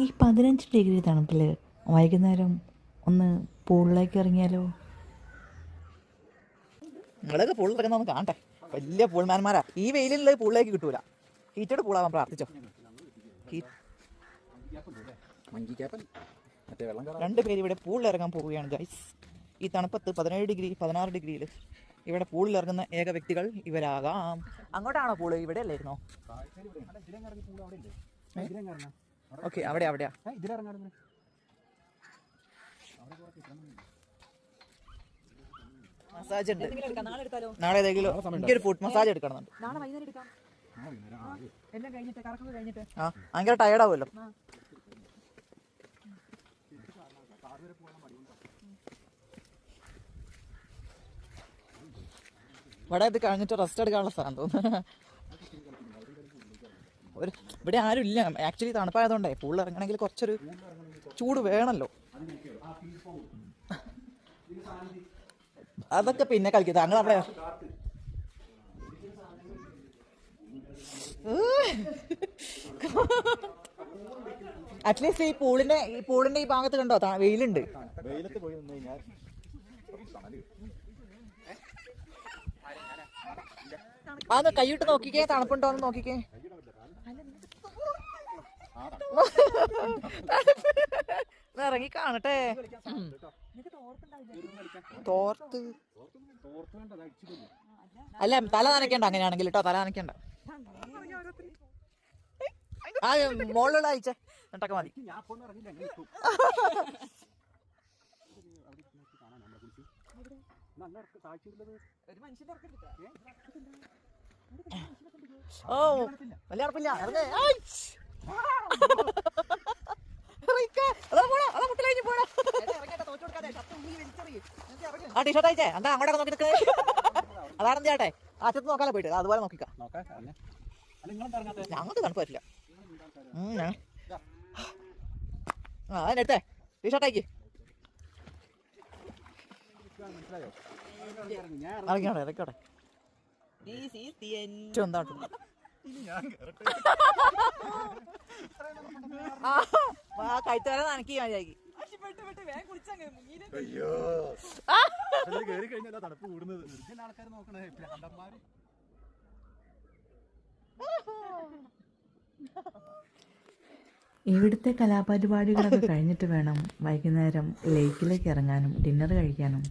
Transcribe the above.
ഈ 15 ഡിഗ്രി തണുപ്പിൽ വൈകുന്നേരം ഒന്ന് പൂളിലേക്ക് ഇറങ്ങിയാലോ? നിങ്ങളൊക്കെ പൂളിൽ ഇറങ്ങുന്ന കാണട്ടെ. വലിയ പൂൾമാന്മാരാ. ഈ വെയിലുള്ളത് പൂളിലേക്ക് കിട്ടൂല. ഹീറ്റഡ് പൂളാവാൻ പ്രാർത്ഥിച്ചോ. 2 പേര് ഇവിടെ പൂളിൽ ഇറങ്ങാൻ പോവുകയാണ് ഗൈസ്. ഈ തണുപ്പത്ത് 17 ഡിഗ്രി 16 ഡിഗ്രിയിൽ ഇവിടെ പൂളിൽ ഇറങ്ങുന്ന ഏക വ്യക്തികൾ ഇവരാകാം. അങ്ങോട്ടാണോ പൂള്? ഇവിടെ അല്ലായിരുന്നോ? ഓക്കെ, അവിടെയാ. മസാജ് ഉണ്ട്. നാളെ ഏതെങ്കിലും എനിക്കൊരു ഫുഡ് മസാജ് എടുക്കണമെന്നുണ്ട്. ആ, ഭയങ്കര ടയർഡാവുമല്ലോ. ഇവിടെ ഇത് കഴിഞ്ഞിട്ട് റെസ്റ്റ് എടുക്കാനുള്ള സ്ഥലം തോന്നുന്നു. ഇവിടെ ആരും ഇല്ല. ആക്ച്വലി തണുപ്പായതുകൊണ്ടേ പൂളിൽ ഇറങ്ങണമെങ്കിൽ കുറച്ചൊരു ചൂട് വേണമല്ലോ. അതൊക്കെ പിന്നെ കളിക്കുക. താങ്കൾ അവിടെ അറ്റ്ലീസ്റ്റ് ഈ പൂളിന്റെ ഈ ഭാഗത്ത് കണ്ടോ വെയിലുണ്ട്. അതൊന്ന് കൈയിട്ട് നോക്കിക്കേ, തണുപ്പുണ്ടോന്ന് നോക്കിക്കേ. ഇറങ്ങി കാണട്ടെ. തോർത്ത് അല്ല, തല നനയ്ക്കണ്ട. അങ്ങനെയാണെങ്കിൽ കേട്ടോ, തല നനയ്ക്കണ്ട. ആ മോളിലുള്ള അയച്ചേ എന്നിട്ടൊക്കെ മതി. ഓ, വലിയ അടപ്പില്ല. ആ ടീഷർട്ട് അയച്ചേ. എന്താ അങ്ങോട്ടൊക്കെ നോക്കി നിൽക്കുന്നത്? അതാണെന്ത് ചേട്ടെ, ആറ്റത്ത് നോക്കാനോ പോയിട്ട് അതുപോലെ നോക്കിക്കാം. ഞങ്ങൾക്ക് തണുപ്പ് പറ്റില്ല. ആ, അതിനെടുത്തേ ടീഷർട്ട് അയക്ക്. ഇറങ്ങിയോട്ടെ, ഇറക്കോട്ടെ. എന്താ കൈത്തോല നനക്കി മതിയാക്കി. ഇവിടുത്തെ കലാപരിപാടികളൊക്കെ കഴിഞ്ഞിട്ട് വേണം വൈകുന്നേരം ലേക്കിലേക്ക് ഇറങ്ങാനും ഡിന്നർ കഴിക്കാനും.